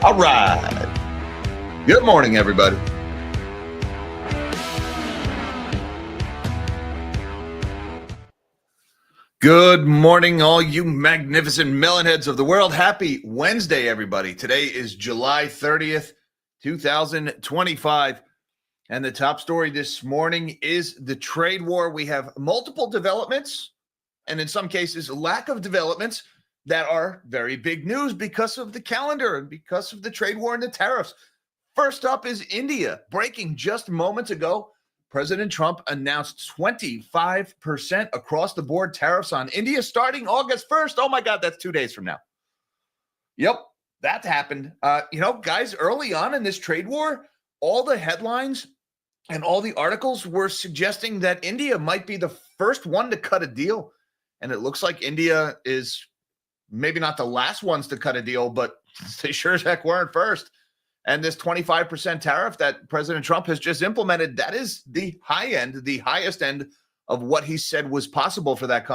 All right. Good morning, everybody. Good morning, all you magnificent melonheads of the world. Happy Wednesday, everybody. Today is July 30th, 2025. And the top story this morning is the trade war. We have multiple developments, and in some cases, lack of developments that are very big news because of the calendar and because of the trade war and the tariffs. First up is India. Breaking just moments ago, President Trump announced 25% across the board tariffs on India starting August 1st. Oh my God, that's 2 days from now. Yep, that happened. Guys, early on in this trade war, all the headlines and all the articles were suggesting that India might be the first one to cut a deal. And it looks like India is maybe not the last ones to cut a deal, but they sure as heck weren't first. And this 25% tariff that President Trump has just implemented, that is the highest end of what he said was possible for that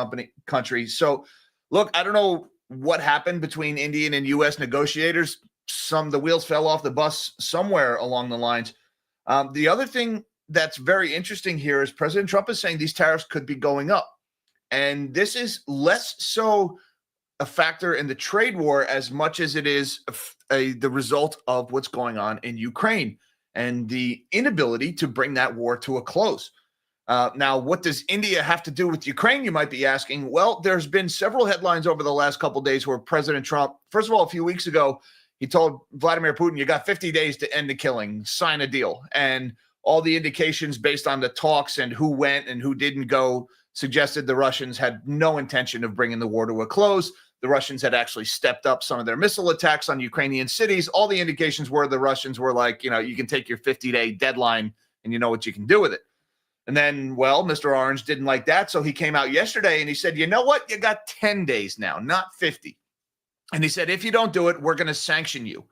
country. So, look, I don't know what happened between Indian and U.S. negotiators. The wheels fell off the bus somewhere along the lines. The other thing that's very interesting here is President Trump is saying these tariffs could be going up. And this is less so a factor in the trade war as much as it is the result of what's going on in Ukraine and the inability to bring that war to a close. Now, what does India have to do with Ukraine, you might be asking? Well, there's been several headlines over the last couple of days where President Trump, first of all, a few weeks ago, he told Vladimir Putin, you got 50 days to end the killing, sign a deal. And all the indications based on the talks and who went and who didn't go suggested the Russians had no intention of bringing the war to a close. The Russians had actually stepped up some of their missile attacks on Ukrainian cities. All the indications were the Russians were like, you can take your 50-day deadline and you know what you can do with it. And then, well, Mr. Orange didn't like that. So he came out yesterday and he said, you know what? You got 10 days now, not 50. And he said, if you don't do it, we're going to sanction you.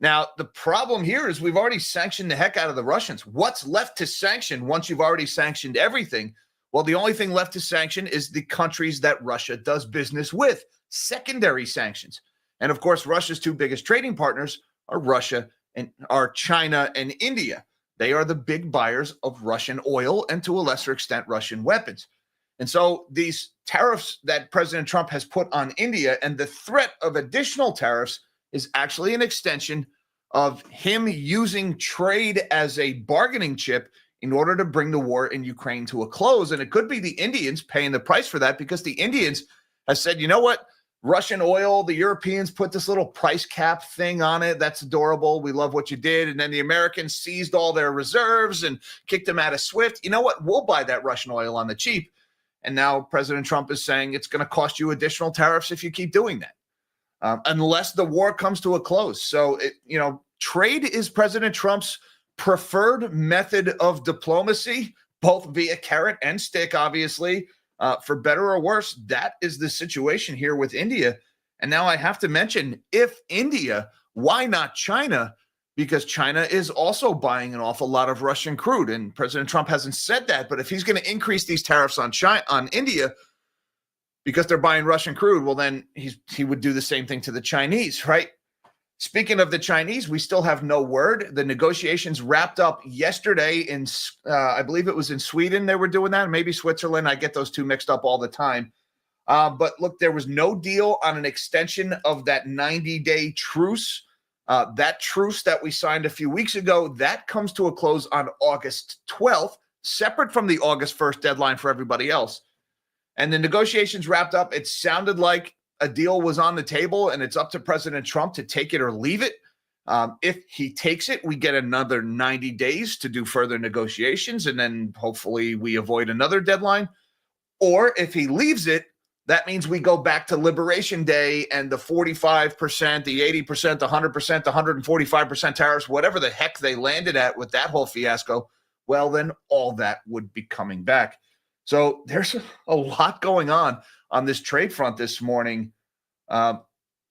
Now, the problem here is we've already sanctioned the heck out of the Russians. What's left to sanction once you've already sanctioned everything? Well, the only thing left to sanction is the countries that Russia does business with, secondary sanctions. And of course, Russia's two biggest trading partners are China and India. They are the big buyers of Russian oil and to a lesser extent, Russian weapons. And so these tariffs that President Trump has put on India and the threat of additional tariffs is actually an extension of him using trade as a bargaining chip in order to bring the war in Ukraine to a close. And it could be the Indians paying the price for that because the Indians have said, you know what? Russian oil, the Europeans put this little price cap thing on it. That's adorable. We love what you did. And then the Americans seized all their reserves and kicked them out of SWIFT. You know what? We'll buy that Russian oil on the cheap. And now President Trump is saying it's going to cost you additional tariffs if you keep doing that, unless the war comes to a close. So, trade is President Trump's preferred method of diplomacy, both via carrot and stick, obviously. For better or worse, that is the situation here with India. And now I have to mention, if India, why not China? Because China is also buying an awful lot of Russian crude. And President Trump hasn't said that. But if he's going to increase these tariffs on India because they're buying Russian crude, well, then he would do the same thing to the Chinese, right? Speaking of the Chinese, we still have no word. The negotiations wrapped up yesterday in, I believe it was in Sweden they were doing that, maybe Switzerland. I get those two mixed up all the time. But look, there was no deal on an extension of that 90-day truce. That truce that we signed a few weeks ago, that comes to a close on August 12th, separate from the August 1st deadline for everybody else. And the negotiations wrapped up. It sounded like a deal was on the table and it's up to President Trump to take it or leave it. If he takes it, we get another 90 days to do further negotiations, and then hopefully we avoid another deadline. Or if he leaves it, that means we go back to Liberation Day and the 45%, the 80%, the 100%, the 145% tariffs, whatever the heck they landed at with that whole fiasco, well, then all that would be coming back. So there's a lot going on this trade front this morning. And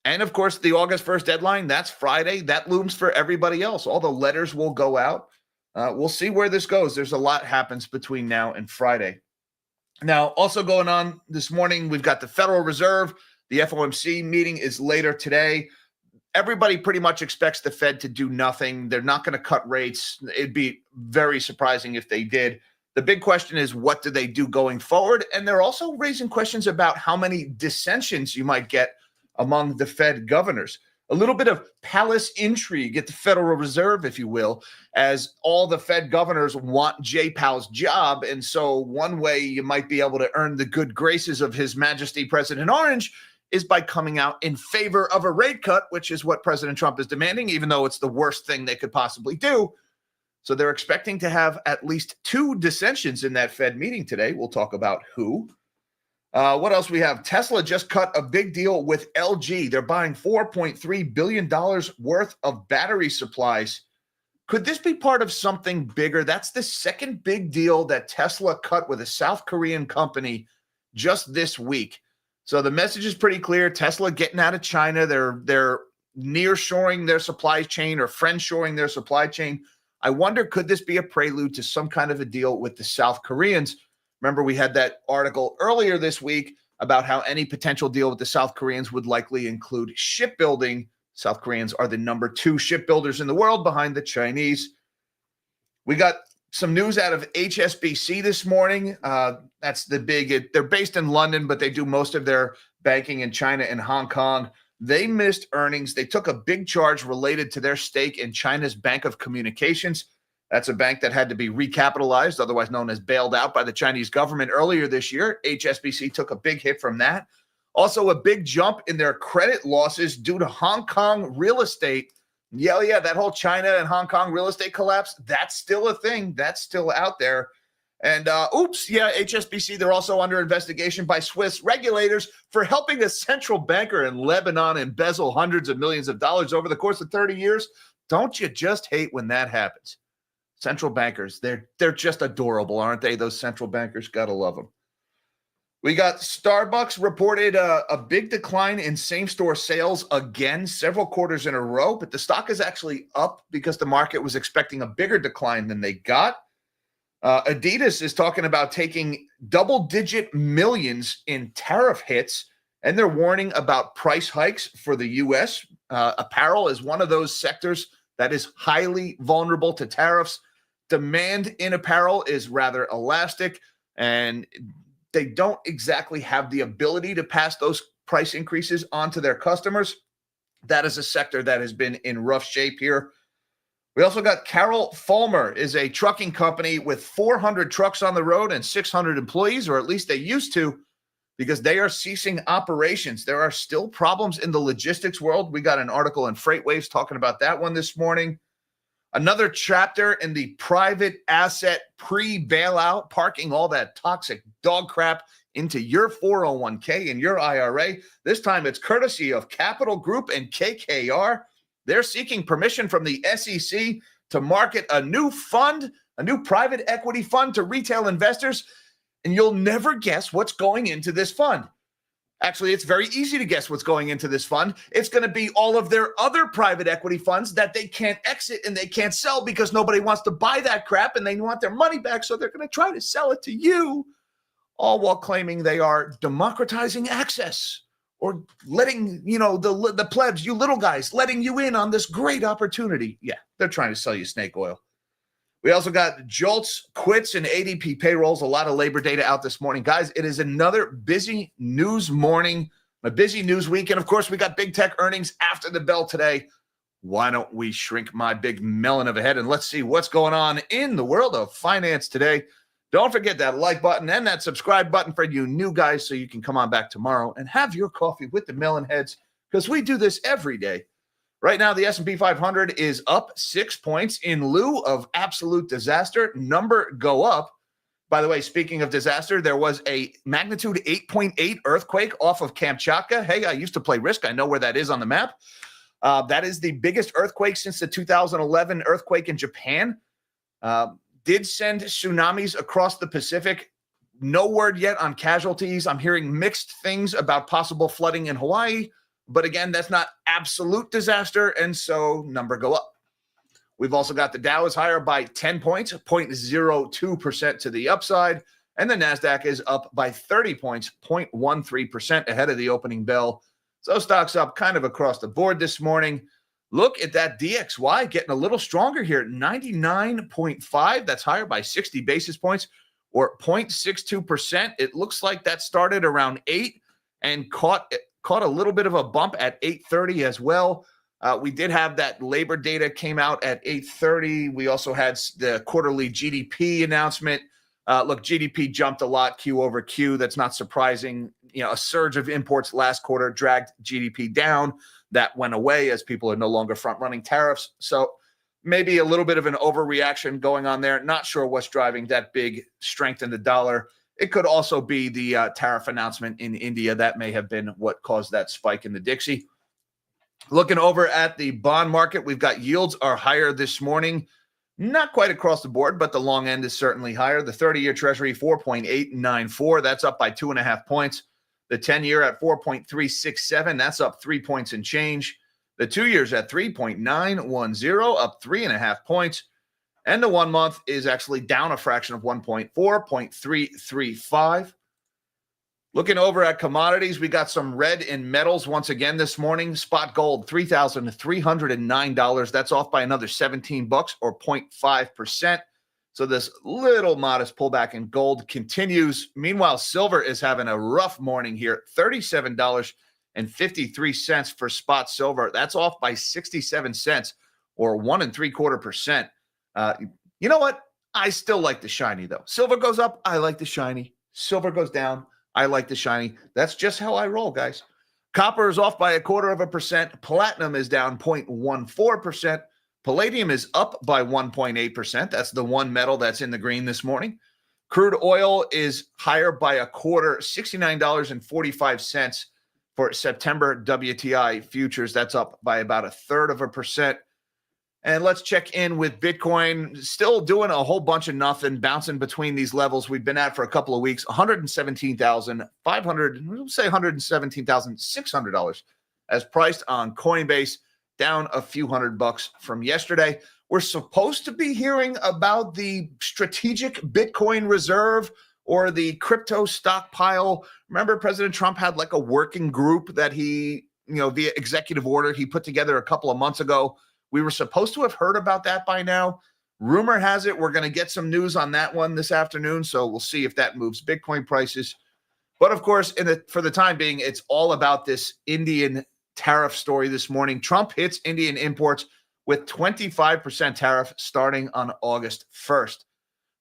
of course, the August 1st deadline, that's Friday. That looms for everybody else. All the letters will go out. We'll see where this goes. There's a lot happens between now and Friday. Now, also going on this morning, we've got the Federal Reserve. The FOMC meeting is later today. everybody pretty much expects the Fed to do nothing. They're not going to cut rates. It'd be very surprising if they did. The big question is, what do they do going forward? And they're also raising questions about how many dissensions you might get among the Fed governors. A little bit of palace intrigue at the Federal Reserve, if you will, as all the Fed governors want Jay Powell's job. And so one way you might be able to earn the good graces of His Majesty President Orange is by coming out in favor of a rate cut, which is what President Trump is demanding, even though it's the worst thing they could possibly do. So they're expecting to have at least 2 dissensions in that Fed meeting today. We'll talk about who. What else we have? Tesla just cut a big deal with LG. They're buying $4.3 billion worth of battery supplies. Could this be part of something bigger? That's the second big deal that Tesla cut with a South Korean company just this week. So the message is pretty clear. Tesla getting out of China. They're near-shoring their supply chain or friend-shoring their supply chain. I wonder, could this be a prelude to some kind of a deal with the South Koreans? Remember, we had that article earlier this week about how any potential deal with the South Koreans would likely include shipbuilding. South Koreans are the number 2 shipbuilders in the world behind the Chinese. We got some news out of HSBC this morning. That's the big, they're based in London, but they do most of their banking in China and Hong Kong. They missed earnings. They took a big charge related to their stake in China's Bank of Communications. That's a bank that had to be recapitalized, otherwise known as bailed out by the Chinese government earlier this year. HSBC took a big hit from that. Also, a big jump in their credit losses due to Hong Kong real estate. Yeah, that whole China and Hong Kong real estate collapse, that's still a thing. That's still out there. And HSBC, they're also under investigation by Swiss regulators for helping a central banker in Lebanon embezzle hundreds of millions of dollars over the course of 30 years. Don't you just hate when that happens? Central bankers, they're just adorable, aren't they? Those central bankers, gotta love them. We got Starbucks reported a big decline in same-store sales again, several quarters in a row, but the stock is actually up because the market was expecting a bigger decline than they got. Adidas is talking about taking double-digit millions in tariff hits, and they're warning about price hikes for the U.S. Apparel is one of those sectors that is highly vulnerable to tariffs. Demand in apparel is rather elastic, and they don't exactly have the ability to pass those price increases on to their customers. That is a sector that has been in rough shape here. We also got Carol Fulmer, is a trucking company with 400 trucks on the road and 600 employees, or at least they used to, because they are ceasing operations. There are still problems in the logistics world. We got an article in FreightWaves talking about that one this morning. Another chapter in the private asset pre-bailout, parking all that toxic dog crap into your 401k and your IRA. This time it's courtesy of Capital Group and KKR. They're seeking permission from the SEC to market a new fund, a new private equity fund to retail investors. And you'll never guess what's going into this fund. Actually, it's very easy to guess what's going into this fund. It's going to be all of their other private equity funds that they can't exit and they can't sell because nobody wants to buy that crap and they want their money back. So they're going to try to sell it to you, all while claiming they are democratizing access or letting, the plebs, you little guys, letting you in on this great opportunity. Yeah, they're trying to sell you snake oil. We also got JOLTS, quits, and ADP payrolls. A lot of labor data out this morning. Guys, it is another busy news morning, a busy news week. And, of course, we got big tech earnings after the bell today. Why don't we shrink my big melon of a head and let's see what's going on in the world of finance today. Don't forget that like button and that subscribe button for you new guys so you can come on back tomorrow and have your coffee with the melon heads because we do this every day. Right now, the S&P 500 is up 6 points in lieu of absolute disaster. Number go up. By the way, speaking of disaster, there was a magnitude 8.8 earthquake off of Kamchatka. Hey, I used to play Risk. I know where that is on the map. That is the biggest earthquake since the 2011 earthquake in Japan. Did send tsunamis across the Pacific. No word yet on casualties. I'm hearing mixed things about possible flooding in Hawaii. But again, that's not absolute disaster, and so number go up. We've also got the Dow is higher by 10 points, 0.02% to the upside, and the NASDAQ is up by 30 points, 0.13% ahead of the opening bell. So stocks up kind of across the board this morning. Look at that DXY getting a little stronger here at 99.5. That's higher by 60 basis points or 0.62%. It looks like that started around 8 and caught a little bit of a bump at 8:30 as well. We did have that labor data came out at 8:30. We also had the quarterly GDP announcement. Look, GDP jumped a lot Q over Q. That's not surprising. A surge of imports last quarter dragged GDP down. That went away as people are no longer front-running tariffs. So maybe a little bit of an overreaction going on there. Not sure what's driving that big strength in the dollar. It could also be the tariff announcement in India. That may have been what caused that spike in the Dixie. Looking over at the bond market, we've got yields are higher this morning. Not quite across the board, but the long end is certainly higher. The 30-year Treasury, 4.894. That's up by 2.5 points. The 10-year at 4.367. That's up 3 points and change. The 2 years at 3.910, up 3.5 points. And the 1 month is actually down a fraction of 1.4, 0.335. Looking over at commodities, we got some red in metals once again this morning. Spot gold, $3,309. That's off by another $17 or 0.5%. So this little modest pullback in gold continues. Meanwhile, silver is having a rough morning here, $37.53 for spot silver. That's off by 67 cents or 1.75%. You know what? I still like the shiny, though. Silver goes up, I like the shiny. Silver goes down, I like the shiny. That's just how I roll, guys. Copper is off by 0.25%. Platinum is down 0.14%. Palladium is up by 1.8%. That's the one metal that's in the green this morning. Crude oil is higher by a quarter, $69.45 for September WTI futures. That's up by about 1/3%. And let's check in with Bitcoin. Still doing a whole bunch of nothing, bouncing between these levels we've been at for a couple of weeks. $117,500, we'll say $117,600 as priced on Coinbase, down a few $100 from yesterday. We're supposed to be hearing about the strategic Bitcoin reserve or the crypto stockpile. Remember, President Trump had like a working group that he, via executive order, he put together a couple of months ago. We were supposed to have heard about that by now. Rumor has it we're going to get some news on that one this afternoon, so we'll see if that moves Bitcoin prices. But of course, for the time being, it's all about this Indian tariff story this morning. Trump hits Indian imports with 25% tariff starting on August 1st.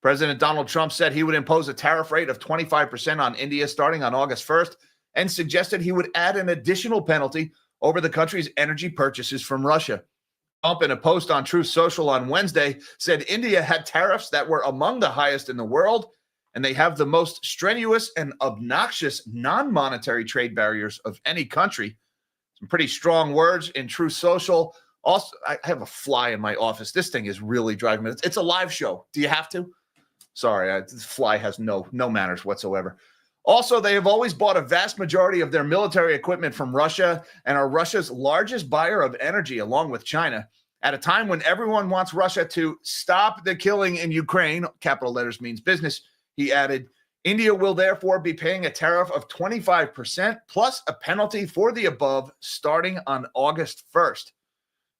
President Donald Trump said he would impose a tariff rate of 25% on India starting on August 1st and suggested he would add an additional penalty over the country's energy purchases from Russia. Trump, in a post on Truth Social on Wednesday, said India had tariffs that were among the highest in the world, and they have the most strenuous and obnoxious non-monetary trade barriers of any country. Some pretty strong words in Truth Social. Also, I have a fly in my office. This thing is really driving me. It's a live show. Do you have to? Sorry, this fly has no manners whatsoever. Also, they have always bought a vast majority of their military equipment from Russia and are Russia's largest buyer of energy, along with China. At a time when everyone wants Russia to stop the killing in Ukraine, capital letters means business, he added, India will therefore be paying a tariff of 25% plus a penalty for the above starting on August 1st.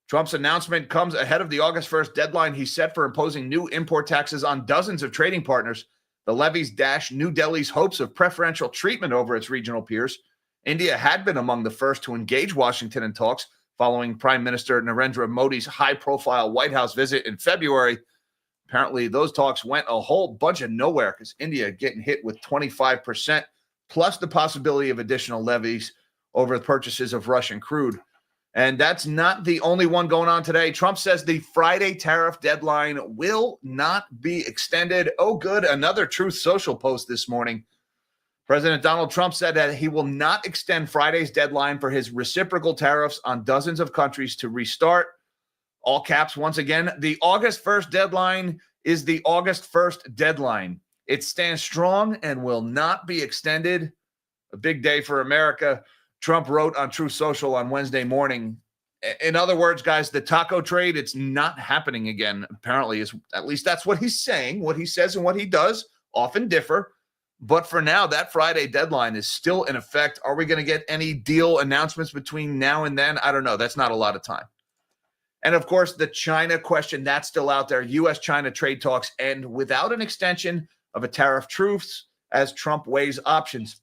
Trump's announcement comes ahead of the August 1st deadline he set for imposing new import taxes on dozens of trading partners. The levies dash New Delhi's hopes of preferential treatment over its regional peers. India had been among the first to engage Washington in talks following Prime Minister Narendra Modi's high-profile White House visit in February. Apparently, those talks went a whole bunch of nowhere because India getting hit with 25% plus the possibility of additional levies over the purchases of Russian crude. And that's not the only one going on today. Trump says the Friday tariff deadline will not be extended. Oh, good. Another Truth Social post this morning. President Donald Trump said that he will not extend Friday's deadline for his reciprocal tariffs on dozens of countries to restart. All caps, once again, the August 1st deadline is the August 1st deadline. It stands strong and will not be extended. A big day for America. Trump wrote on Truth Social on Wednesday morning. In other words, guys, the taco trade, it's not happening again. Apparently, at least that's what he's saying. What he says and what he does often differ. But for now, that Friday deadline is still in effect. Are we going to get any deal announcements between now and then? I don't know. That's not a lot of time. And of course, the China question, that's still out there. U.S.-China trade talks end without an extension of a tariff truce as Trump weighs options.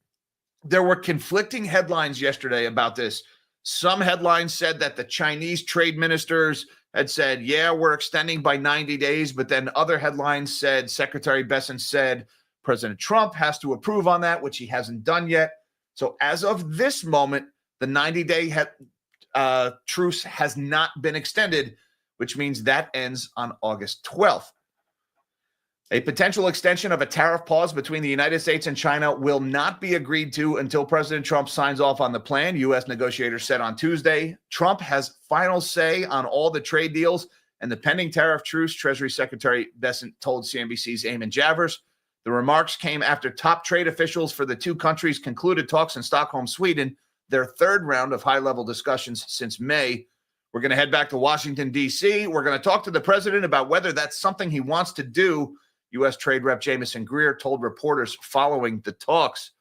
There were conflicting headlines yesterday about this. Some headlines said that the Chinese trade ministers had said, yeah, we're extending by 90 days. But then other headlines said, Secretary Bessent said, President Trump has to approve on that, which he hasn't done yet. So as of this moment, the 90-day truce has not been extended, which means that ends on August 12th. A potential extension of a tariff pause between the United States and China will not be agreed to until President Trump signs off on the plan, U.S. negotiators said on Tuesday. Trump has final say on all the trade deals and the pending tariff truce, Treasury Secretary Bessent told CNBC's Eamon Javers. The remarks came after top trade officials for the two countries concluded talks in Stockholm, Sweden, their third round of high-level discussions since May. We're going to head back to Washington, D.C. We're going to talk to the president about whether that's something he wants to do. U.S. Trade Rep Jamieson Greer told reporters following the talks.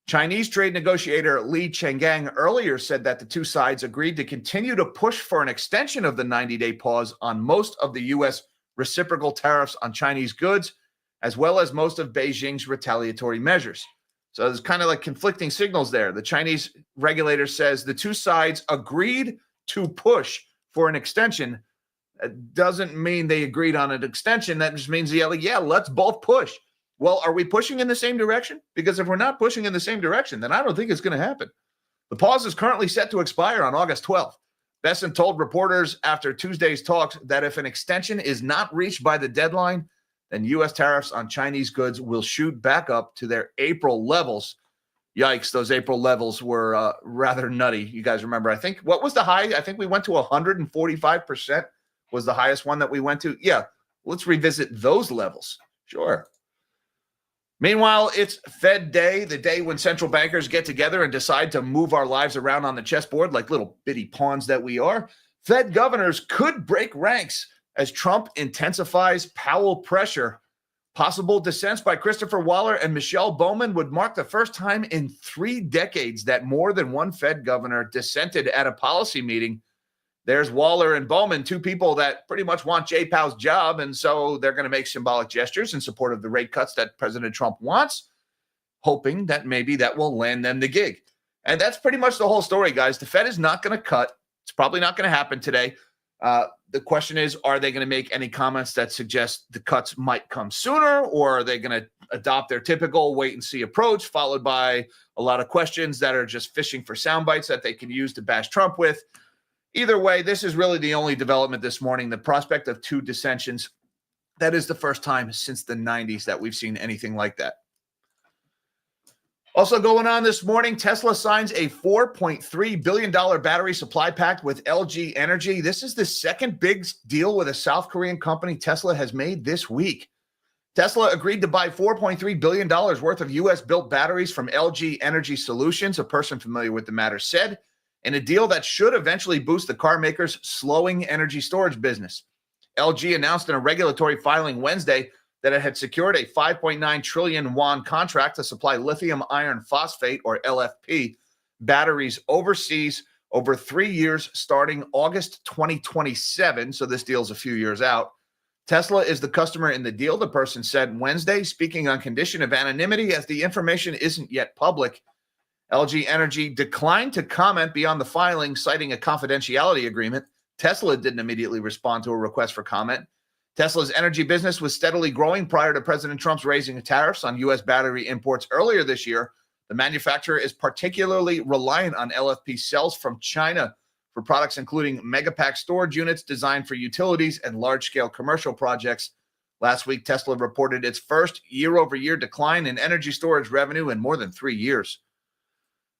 Chinese trade negotiator Li Changgang earlier said that the two sides agreed to continue to push for an extension of the 90-day pause on most of the U.S. reciprocal tariffs on Chinese goods, as well as most of Beijing's retaliatory measures. So there's kind of like conflicting signals there. The Chinese regulator says the two sides agreed to push for an extension. It doesn't mean they agreed on an extension. That just means, yeah, let's both push. Well, are we pushing in the same direction? Because if we're not pushing in the same direction, then I don't think it's going to happen. The pause is currently set to expire on August 12th. Bessent told reporters after Tuesday's talks that if an extension is not reached by the deadline, then U.S. tariffs on Chinese goods will shoot back up to their April levels. Yikes, those April levels were rather nutty. You guys remember, I think, what was the high? I think we went to 145% was the highest one that we went to. Yeah, let's revisit those levels. Sure. Meanwhile, it's Fed Day, the day when central bankers get together and decide to move our lives around on the chessboard like little bitty pawns that we are. Fed governors could break ranks as Trump intensifies Powell pressure. Possible dissents by Christopher Waller and Michelle Bowman would mark the first time in 3 decades that more than one Fed governor dissented at a policy meeting. There's Waller and Bowman, two people that pretty much want Jay Powell's job, and so they're going to make symbolic gestures in support of the rate cuts that President Trump wants, hoping that maybe that will land them the gig. And that's pretty much the whole story, guys. The Fed is not going to cut. It's probably not going to happen today. The question is, are they going to make any comments that suggest the cuts might come sooner, or are they going to adopt their typical wait-and-see approach, followed by a lot of questions that are just fishing for sound bites that they can use to bash Trump with? Either way, this is really the only development this morning, the prospect of two dissensions. That is the first time since the 90s that we've seen anything like that. Also going on this morning, Tesla signs a $4.3 billion battery supply pact with LG Energy. This is the second big deal with a South Korean company Tesla has made this week. Tesla agreed to buy $4.3 billion worth of U.S.-built batteries from LG Energy Solutions, a person familiar with the matter said, in a deal that should eventually boost the car maker's slowing energy storage business. LG announced in a regulatory filing Wednesday that it had secured a 5.9 trillion won contract to supply lithium iron phosphate, or LFP, batteries overseas over 3 years starting August 2027. So this deal's a few years out. Tesla is the customer in the deal, the person said Wednesday, speaking on condition of anonymity as the information isn't yet public. LG Energy declined to comment beyond the filing, citing a confidentiality agreement. Tesla didn't immediately respond to a request for comment. Tesla's energy business was steadily growing prior to President Trump's raising tariffs on U.S. battery imports earlier this year. The manufacturer is particularly reliant on LFP cells from China for products including megapack storage units designed for utilities and large-scale commercial projects. Last week, Tesla reported its first year-over-year decline in energy storage revenue in more than 3 years.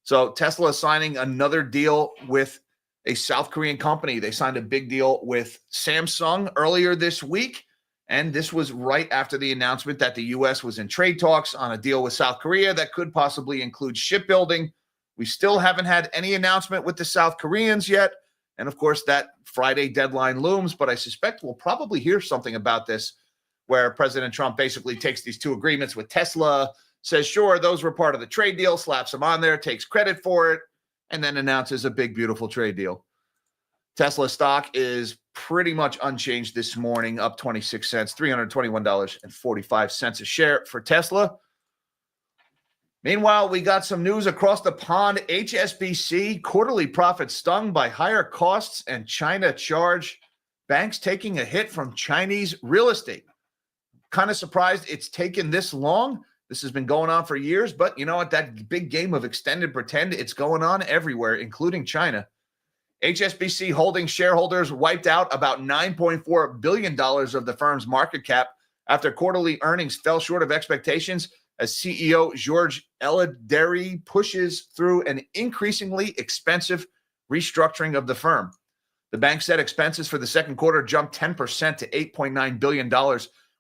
So Tesla is signing another deal with a South Korean company. They signed a big deal with Samsung earlier this week, and this was right after the announcement that the U.S. was in trade talks on a deal with South Korea that could possibly include shipbuilding. We still haven't had any announcement with the South Koreans yet, and of course that Friday deadline looms, but I suspect we'll probably hear something about this where President Trump basically takes these two agreements with Tesla, says, sure, those were part of the trade deal, slaps them on there, takes credit for it, and then announces a big, beautiful trade deal. Tesla stock is pretty much unchanged this morning, up 26 cents, $321.45 a share for Tesla. Meanwhile, we got some news across the pond. HSBC quarterly profits stung by higher costs and China charge. Banks taking a hit from Chinese real estate. Kind of surprised it's taken this long. This has been going on for years, but you know what? That big game of extend and pretend, it's going on everywhere, including China. HSBC Holdings shareholders wiped out about $9.4 billion of the firm's market cap after quarterly earnings fell short of expectations as CEO George Elideri pushes through an increasingly expensive restructuring of the firm. The bank said expenses for the second quarter jumped 10% to $8.9 billion,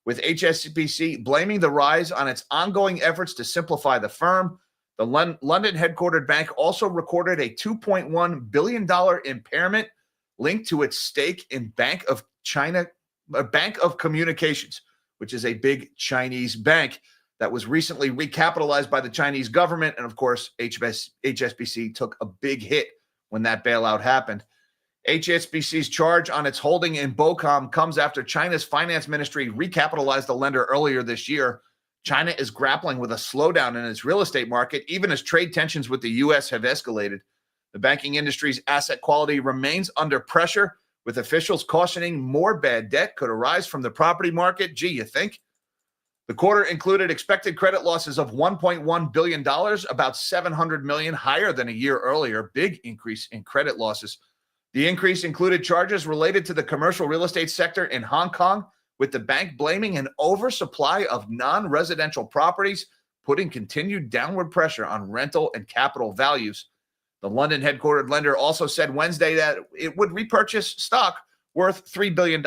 with HSBC blaming the rise on its ongoing efforts to simplify the firm. The London-headquartered bank also recorded a $2.1 billion impairment linked to its stake in Bank of Communications, which is a big Chinese bank that was recently recapitalized by the Chinese government. And of course, HSBC took a big hit when that bailout happened. HSBC's charge on its holding in BOCOM comes after China's finance ministry recapitalized the lender earlier this year. China is grappling with a slowdown in its real estate market, even as trade tensions with the U.S. have escalated. The banking industry's asset quality remains under pressure, with officials cautioning more bad debt could arise from the property market. Gee, you think? The quarter included expected credit losses of $1.1 billion, about $700 million higher than a year earlier. Big increase in credit losses. The increase included charges related to the commercial real estate sector in Hong Kong, with the bank blaming an oversupply of non-residential properties, putting continued downward pressure on rental and capital values. The London-headquartered lender also said Wednesday that it would repurchase stock worth $3 billion,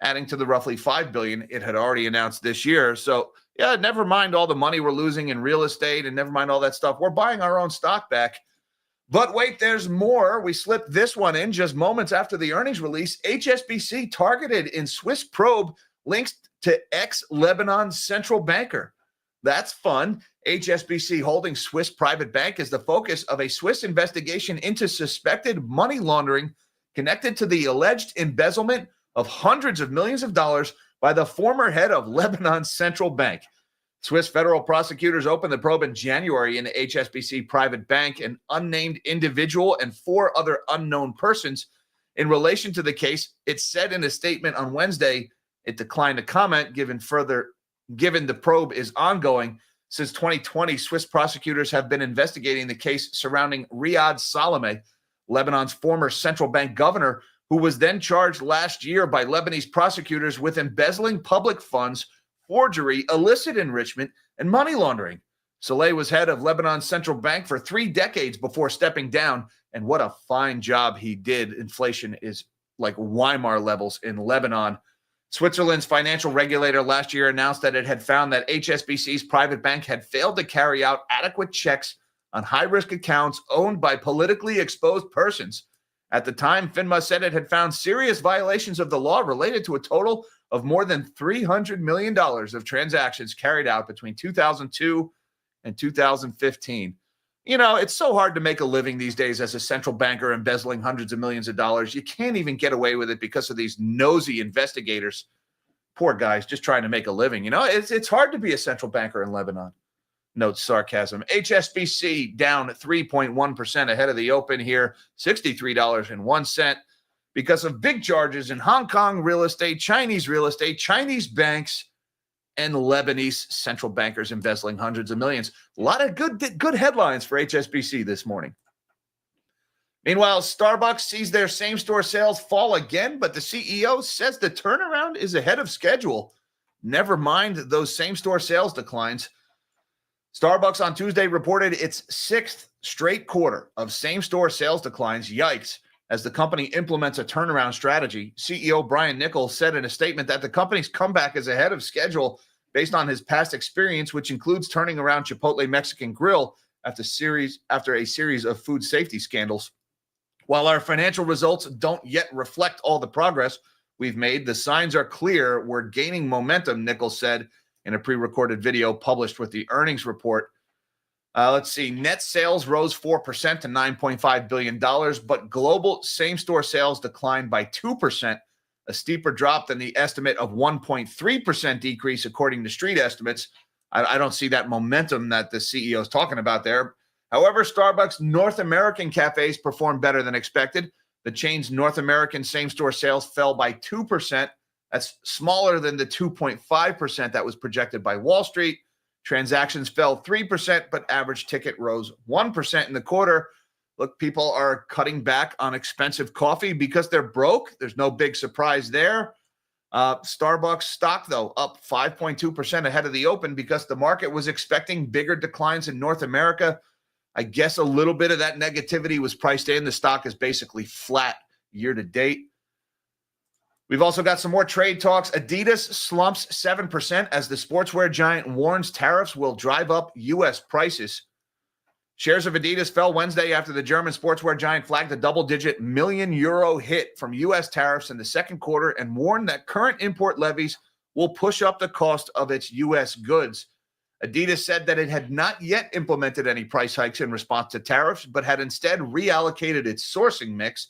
adding to the roughly $5 billion it had already announced this year. So, yeah, never mind all the money we're losing in real estate and never mind all that stuff. We're buying our own stock back. But wait, there's more. We slipped this one in just moments after the earnings release. HSBC targeted in Swiss probe links to ex-Lebanon central banker. That's fun. HSBC Holdings Swiss private bank is the focus of a Swiss investigation into suspected money laundering connected to the alleged embezzlement of hundreds of millions of dollars by the former head of Lebanon's central bank. Swiss federal prosecutors opened the probe in January in the HSBC private bank. An unnamed individual and 4 other unknown persons in relation to the case. It said in a statement on Wednesday it declined to comment given the probe is ongoing. Since 2020, Swiss prosecutors have been investigating the case surrounding Riyad Salameh, Lebanon's former central bank governor, who was then charged last year by Lebanese prosecutors with embezzling public funds, forgery, illicit enrichment, and money laundering. Saleh was head of Lebanon's central bank for 3 decades before stepping down, and what a fine job he did. Inflation is like Weimar levels in Lebanon. Switzerland's financial regulator last year announced that it had found that HSBC's private bank had failed to carry out adequate checks on high-risk accounts owned by politically exposed persons. At the time, FINMA said it had found serious violations of the law related to a total of more than $300 million of transactions carried out between 2002 and 2015. You know, it's so hard to make a living these days as a central banker embezzling hundreds of millions of dollars. You can't even get away with it because of these nosy investigators. Poor guys just trying to make a living. You know, it's hard to be a central banker in Lebanon. Notes sarcasm. HSBC down 3.1% ahead of the open here, $63.01. Because of big charges in Hong Kong real estate, Chinese banks, and Lebanese central bankers embezzling hundreds of millions. A lot of good headlines for HSBC this morning. Meanwhile, Starbucks sees their same-store sales fall again, but the CEO says the turnaround is ahead of schedule. Never mind those same-store sales declines. Starbucks on Tuesday reported its 6th straight quarter of same-store sales declines. Yikes. As the company implements a turnaround strategy, CEO Brian Nichols said in a statement that the company's comeback is ahead of schedule based on his past experience, which includes turning around Chipotle Mexican Grill after a series of food safety scandals. While our financial results don't yet reflect all the progress we've made, the signs are clear. We're gaining momentum, Nichols said in a pre-recorded video published with the earnings report. Let's see. Net sales rose 4% to $9.5 billion, but global same-store sales declined by 2%, a steeper drop than the estimate of 1.3% decrease, according to street estimates. I don't see that momentum that the CEO is talking about there. However, Starbucks North American cafes performed better than expected. The chain's North American same-store sales fell by 2%. That's smaller than the 2.5% that was projected by Wall Street. Transactions fell 3%, but average ticket rose 1% in the quarter. Look, people are cutting back on expensive coffee because they're broke. There's no big surprise there. Starbucks stock, though, up 5.2% ahead of the open because the market was expecting bigger declines in North America. I guess a little bit of that negativity was priced in. The stock is basically flat year to date. We've also got some more trade talks. Adidas slumps 7% as the sportswear giant warns tariffs will drive up U.S. prices. Shares of Adidas fell Wednesday after the German sportswear giant flagged a double-digit million euro hit from U.S. tariffs in the second quarter and warned that current import levies will push up the cost of its U.S. goods. Adidas said that it had not yet implemented any price hikes in response to tariffs, but had instead reallocated its sourcing mix.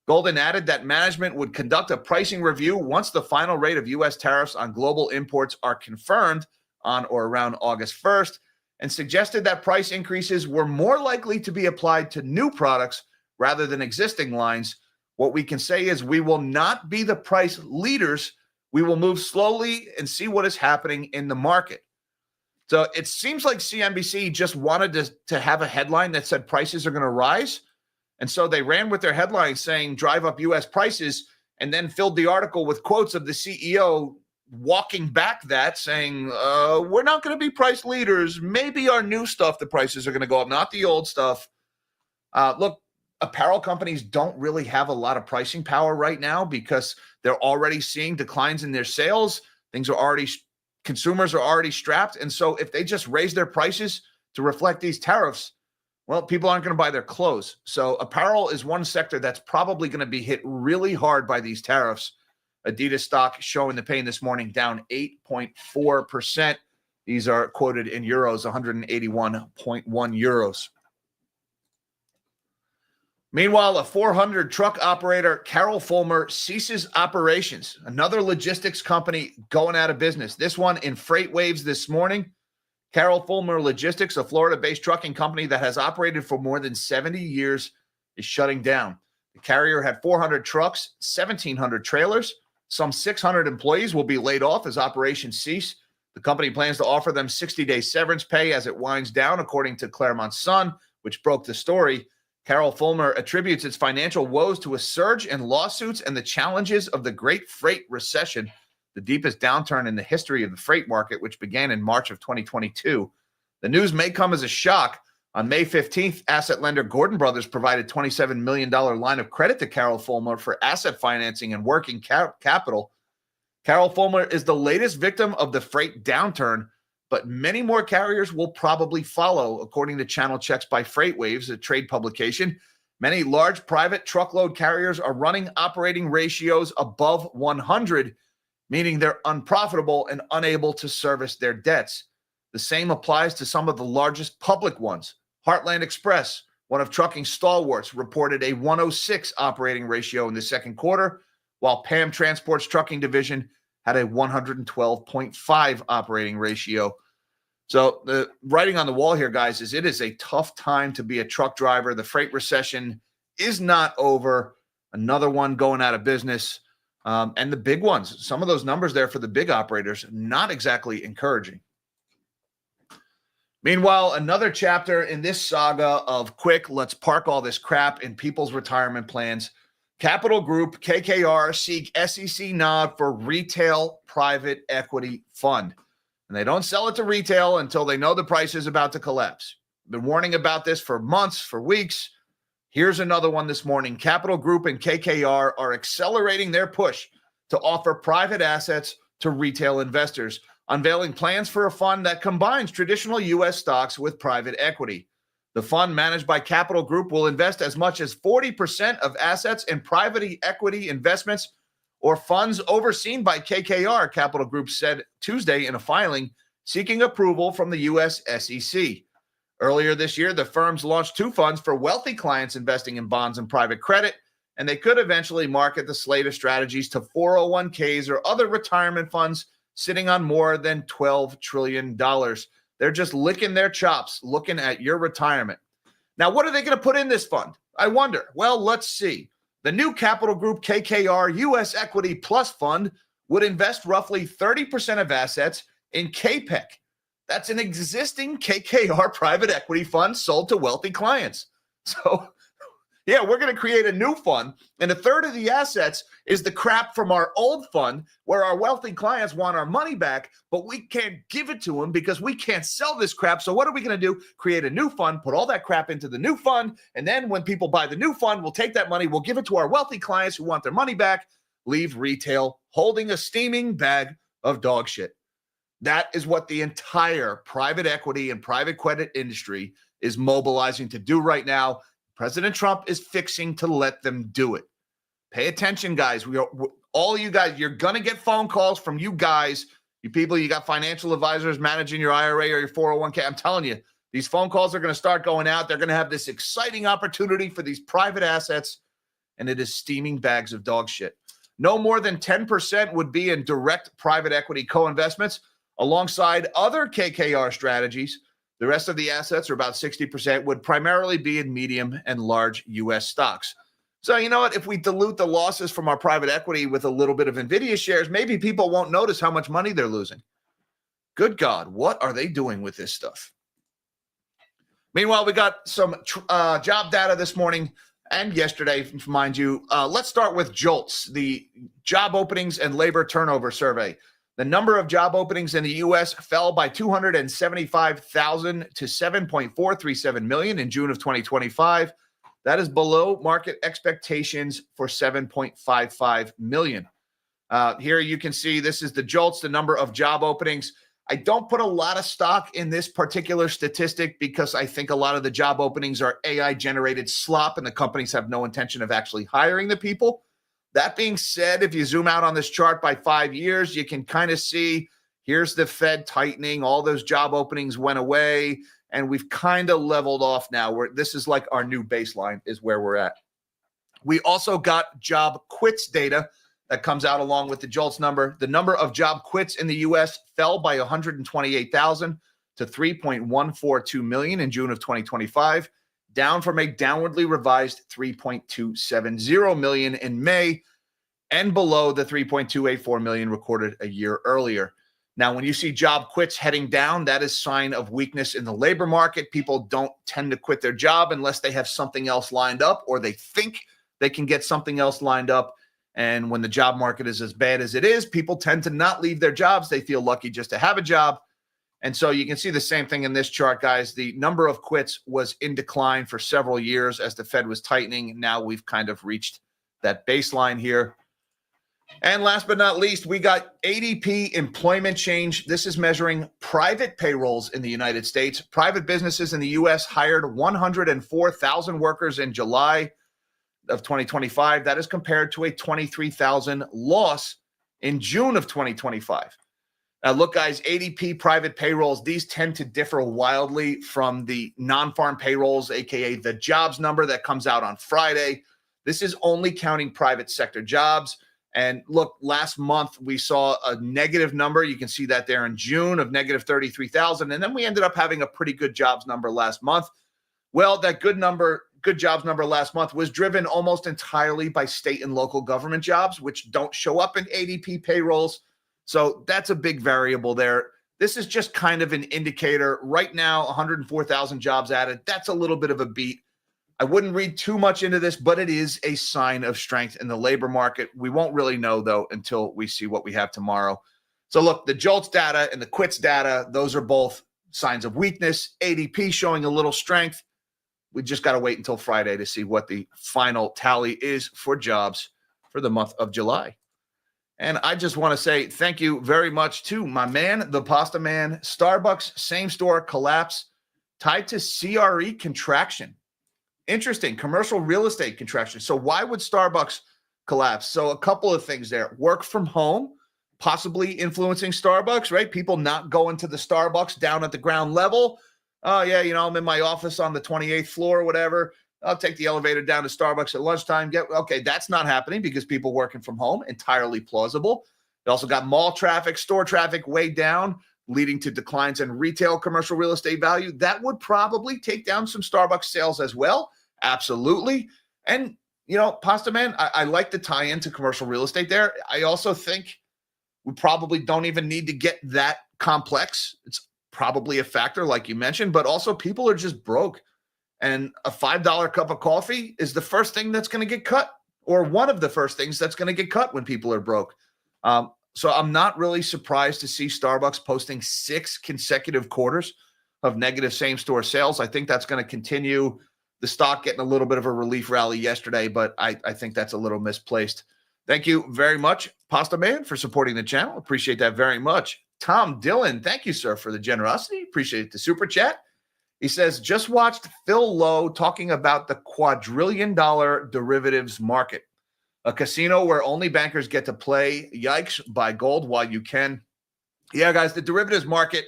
Golden added that management would conduct a pricing review once the final rate of U.S. tariffs on global imports are confirmed on or around August 1st, and suggested that price increases were more likely to be applied to new products rather than existing lines. What we can say is we will not be the price leaders. We will move slowly and see what is happening in the market. So it seems like CNBC just wanted to have a headline that said prices are going to rise. And so they ran with their headline saying drive up U.S. prices and then filled the article with quotes of the CEO walking back that, saying, we're not going to be price leaders. Maybe our new stuff, the prices are going to go up, not the old stuff. Look, apparel companies don't really have a lot of pricing power right now because they're already seeing declines in their sales. Consumers are already strapped. And so if they just raise their prices to reflect these tariffs, well, people aren't going to buy their clothes. So apparel is one sector that's probably going to be hit really hard by these tariffs. Adidas stock showing the pain this morning, down 8.4%. These are quoted in euros, 181.1 euros. Meanwhile, a 400 truck operator, Carol Fulmer, ceases operations. Another logistics company going out of business. This one in freight waves this morning. Carol Fulmer Logistics, a Florida-based trucking company that has operated for more than 70 years, is shutting down. The carrier had 400 trucks, 1,700 trailers. Some 600 employees will be laid off as operations cease. The company plans to offer them 60-day severance pay as it winds down, according to Claremont Sun, which broke the story. Carol Fulmer attributes its financial woes to a surge in lawsuits and the challenges of the Great Freight Recession, the deepest downturn in the history of the freight market, which began in March of 2022. The news may come as a shock. On May 15th, asset lender Gordon Brothers provided $27 million line of credit to Carol Fulmer for asset financing and working capital. Carol Fulmer is the latest victim of the freight downturn, but many more carriers will probably follow, according to channel checks by FreightWaves, a trade publication. Many large private truckload carriers are running operating ratios above 100, meaning they're unprofitable and unable to service their debts. The same applies to some of the largest public ones. Heartland Express, one of trucking stalwarts, reported a 106 operating ratio in the second quarter, while PAM Transport's trucking division had a 112.5 operating ratio. So the writing on the wall here, guys, is it is a tough time to be a truck driver. The freight recession is not over. Another one going out of business. And the big ones, some of those numbers there for the big operators, not exactly encouraging. Meanwhile, another chapter in this saga of quick, let's park all this crap in people's retirement plans. Capital Group, KKR, seek SEC nod for retail private equity fund. And they don't sell it to retail until they know the price is about to collapse. Been warning about this for months, for weeks. Here's another one this morning. Capital Group and KKR are accelerating their push to offer private assets to retail investors, unveiling plans for a fund that combines traditional U.S. stocks with private equity. The fund, managed by Capital Group, will invest as much as 40% of assets in private equity investments or funds overseen by KKR, Capital Group said Tuesday in a filing seeking approval from the U.S. SEC. Earlier this year, the firms launched 2 funds for wealthy clients investing in bonds and private credit, and they could eventually market the slate of strategies to 401ks or other retirement funds sitting on more than $12 trillion. They're just licking their chops looking at your retirement. Now, what are they going to put in this fund? I wonder. Well, let's see. The new Capital Group KKR U.S. Equity Plus Fund would invest roughly 30% of assets in KPEC. That's an existing KKR private equity fund sold to wealthy clients. So, yeah, we're going to create a new fund, and a third of the assets is the crap from our old fund where our wealthy clients want our money back, but we can't give it to them because we can't sell this crap. So what are we going to do? Create a new fund, put all that crap into the new fund, and then when people buy the new fund, we'll take that money, we'll give it to our wealthy clients who want their money back, leave retail holding a steaming bag of dog shit. That is what the entire private equity and private credit industry is mobilizing to do right now. President Trump is fixing to let them do it. Pay attention, guys. All you guys, you're going to get phone calls from you guys, you people, you got financial advisors managing your IRA or your 401k. I'm telling you, these phone calls are going to start going out. They're going to have this exciting opportunity for these private assets, and it is steaming bags of dog shit. No more than 10% would be in direct private equity co-investments alongside other KKR strategies. The rest of the assets, or about 60%, would primarily be in medium and large U.S. stocks. So, you know what? If we dilute the losses from our private equity with a little bit of NVIDIA shares, maybe people won't notice how much money they're losing. Good God, what are they doing with this stuff? Meanwhile, we got some job data this morning and yesterday, mind you. Let's start with JOLTS, the Job Openings and Labor Turnover Survey. The number of job openings in the U.S. fell by 275,000 to 7.437 million in June of 2025. That is below market expectations for 7.55 million. Here you can see this is the JOLTS, the number of job openings. I don't put a lot of stock in this particular statistic because I think a lot of the job openings are AI-generated slop and the companies have no intention of actually hiring the people. That being said, if you zoom out on this chart by 5 years, you can kind of see here's the Fed tightening. All those job openings went away, and we've kind of leveled off now. This is like our new baseline is where we're at. We also got job quits data that comes out along with the JOLTS number. The number of job quits in the U.S. fell by 128,000 to 3.142 million in June of 2025. Down from a downwardly revised 3.270 million in May and below the 3.284 million recorded a year earlier. Now, when you see job quits heading down, that is a sign of weakness in the labor market. People don't tend to quit their job unless they have something else lined up or they think they can get something else lined up. And when the job market is as bad as it is, people tend to not leave their jobs. They feel lucky just to have a job. And so you can see the same thing in this chart, guys. The number of quits was in decline for several years as the Fed was tightening. Now we've kind of reached that baseline here. And last but not least, we got ADP employment change. This is measuring private payrolls in the United States. Private businesses in the U.S. hired 104,000 workers in July of 2025. That is compared to a 23,000 loss in June of 2025. Now, look, guys, ADP private payrolls, these tend to differ wildly from the non-farm payrolls, aka the jobs number that comes out on Friday. This is only counting private sector jobs. And look, last month we saw a negative number. You can see that there in June of negative 33,000. And then we ended up having a pretty good jobs number last month. Well, that good jobs number last month was driven almost entirely by state and local government jobs, which don't show up in ADP payrolls. So that's a big variable there. This is just kind of an indicator. Right now, 104,000 jobs added. That's a little bit of a beat. I wouldn't read too much into this, but it is a sign of strength in the labor market. We won't really know, though, until we see what we have tomorrow. So look, the JOLTS data and the quits data, those are both signs of weakness. ADP showing a little strength. We just got to wait until Friday to see what the final tally is for jobs for the month of July. And I just want to say thank you very much to my man, the Pasta Man. Starbucks same store collapse tied to CRE contraction. Interesting, commercial real estate contraction. So why would Starbucks collapse. So a couple of things there. Work from home, possibly influencing Starbucks, right? People not going to the Starbucks down at the ground level. Oh, yeah, I'm in my office on the 28th floor or whatever. I'll take the elevator down to Starbucks at lunchtime. Okay, that's not happening because people working from home, entirely plausible. You also got mall traffic, store traffic way down, leading to declines in retail commercial real estate value. That would probably take down some Starbucks sales as well. Absolutely. And, Pasta Man, I like the tie into commercial real estate there. I also think we probably don't even need to get that complex. It's probably a factor, like you mentioned, but also people are just broke. And a $5 cup of coffee is the first thing that's going to get cut, or one of the first things that's going to get cut when people are broke. So I'm not really surprised to see Starbucks posting 6 consecutive quarters of negative same-store sales. I think that's going to continue. The stock getting a little bit of a relief rally yesterday, but I think that's a little misplaced. Thank you very much, Pasta Man, for supporting the channel. Appreciate that very much. Tom Dillon, thank you, sir, for the generosity. Appreciate the super chat. He says, just watched Phil Lowe talking about the quadrillion-dollar derivatives market, a casino where only bankers get to play. Yikes, buy gold while you can. Yeah, guys, the derivatives market,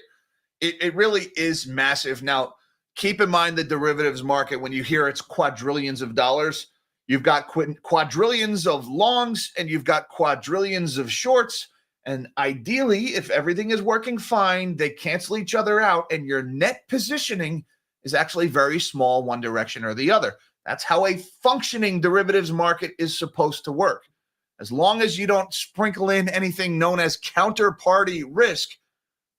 it really is massive. Now, keep in mind the derivatives market, when you hear it's quadrillions of dollars, you've got quadrillions of longs and you've got quadrillions of shorts. And ideally, if everything is working fine, they cancel each other out and your net positioning is actually very small one direction or the other. That's how a functioning derivatives market is supposed to work. As long as you don't sprinkle in anything known as counterparty risk,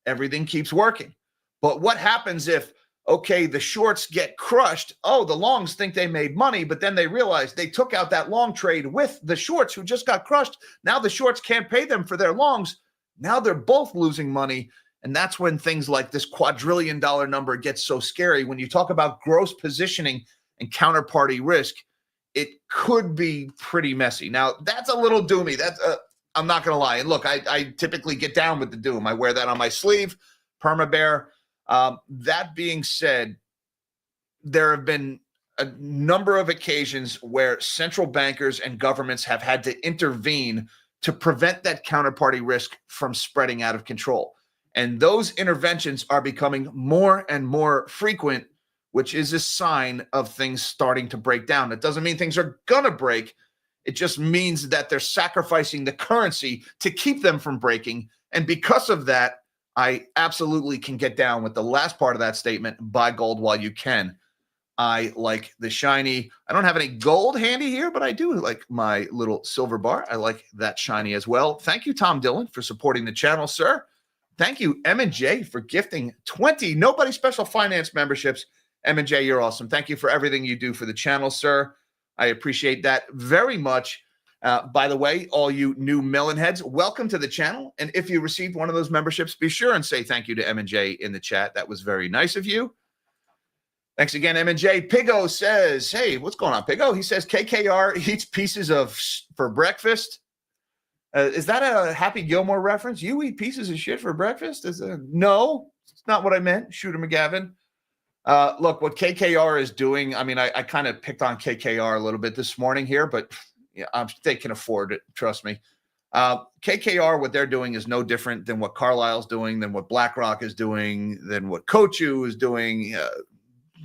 everything keeps working. But what happens if, okay, the shorts get crushed? Oh, the longs think they made money, but then they realize they took out that long trade with the shorts who just got crushed. Now the shorts can't pay them for their longs. Now they're both losing money. And that's when things like this quadrillion-dollar number gets so scary. When you talk about gross positioning and counterparty risk, it could be pretty messy. Now, that's a little doomy. I'm not going to lie. And look, I typically get down with the doom. I wear that on my sleeve, perma-bear. That being said, there have been a number of occasions where central bankers and governments have had to intervene to prevent that counterparty risk from spreading out of control. And those interventions are becoming more and more frequent, which is a sign of things starting to break down. It doesn't mean things are going to break. It just means that they're sacrificing the currency to keep them from breaking. And because of that, I absolutely can get down with the last part of that statement, buy gold while you can. I like the shiny. I don't have any gold handy here, but I do like my little silver bar. I like that shiny as well. Thank you, Tom Dillon, for supporting the channel, sir. Thank you, M&J, for gifting 20 Nobody Special Finance memberships. M&J, you're awesome. Thank you for everything you do for the channel, sir. I appreciate that very much. By the way, all you new melon heads, welcome to the channel. And if you received one of those memberships, be sure and say thank you to M&J in the chat. That was very nice of you. Thanks again, M&J. Pigo says, hey, what's going on, Pigo? He says KKR eats pieces for breakfast. Is that a Happy Gilmore reference? You eat pieces of shit for breakfast? No, it's not what I meant. Shooter McGavin. Look, what KKR is doing, I mean, I kind of picked on KKR a little bit this morning here, but yeah, they can afford it. Trust me. KKR, what they're doing is no different than what Carlyle's doing, than what BlackRock is doing, than what Kochu is doing,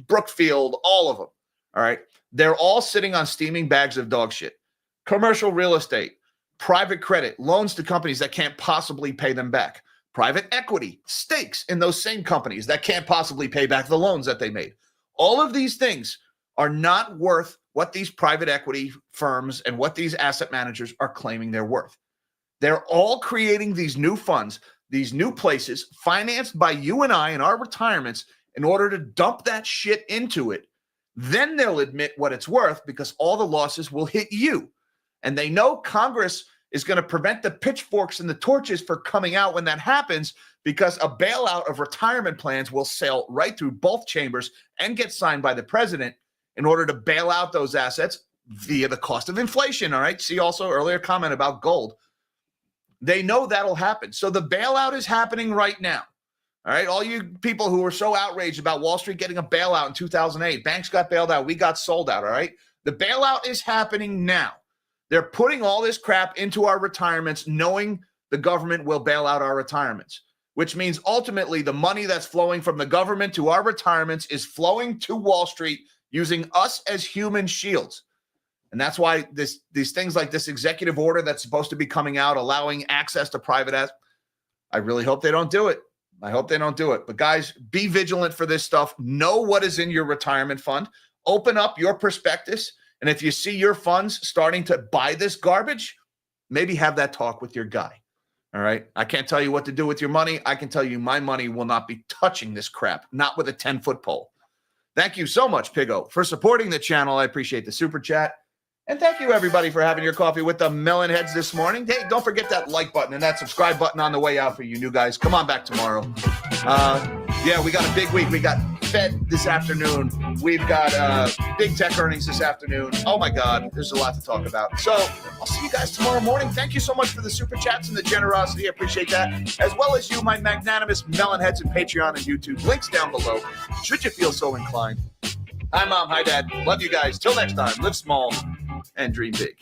Brookfield, all of them. All right. They're all sitting on steaming bags of dog shit. Commercial real estate, private credit, loans to companies that can't possibly pay them back, private equity, stakes in those same companies that can't possibly pay back the loans that they made. All of these things are not worth what these private equity firms and what these asset managers are claiming they're worth. They're all creating these new funds, these new places financed by you and I in our retirements in order to dump that shit into it. Then they'll admit what it's worth because all the losses will hit you. And they know Congress is going to prevent the pitchforks and the torches for coming out when that happens, because a bailout of retirement plans will sail right through both chambers and get signed by the president in order to bail out those assets via the cost of inflation. All right. See also earlier comment about gold. They know that'll happen. So the bailout is happening right now. All right. All you people who were so outraged about Wall Street getting a bailout in 2008, banks got bailed out. We got sold out. All right. The bailout is happening now. They're putting all this crap into our retirements, knowing the government will bail out our retirements, which means ultimately the money that's flowing from the government to our retirements is flowing to Wall Street using us as human shields. And that's why these things like this executive order that's supposed to be coming out, allowing access to private assets, I really hope they don't do it. I hope they don't do it. But guys, be vigilant for this stuff. Know what is in your retirement fund. Open up your prospectus. And if you see your funds starting to buy this garbage, maybe have that talk with your guy. All right. I can't tell you what to do with your money. I can tell you my money will not be touching this crap, not with a 10-foot pole. Thank you so much, Piggo, for supporting the channel. I appreciate the super chat. And thank you, everybody, for having your coffee with the Melon Heads this morning. Hey, don't forget that like button and that subscribe button on the way out for you new guys. Come on back tomorrow. Yeah, we got a big week. We got Fed this afternoon. We've got big tech earnings this afternoon. Oh, my God. There's a lot to talk about. So I'll see you guys tomorrow morning. Thank you so much for the super chats and the generosity. I appreciate that. As well as you, my magnanimous Melon Heads and Patreon and YouTube. Links down below, should you feel so inclined. Hi, Mom. Hi, Dad. Love you guys. Till next time, live small and dream big.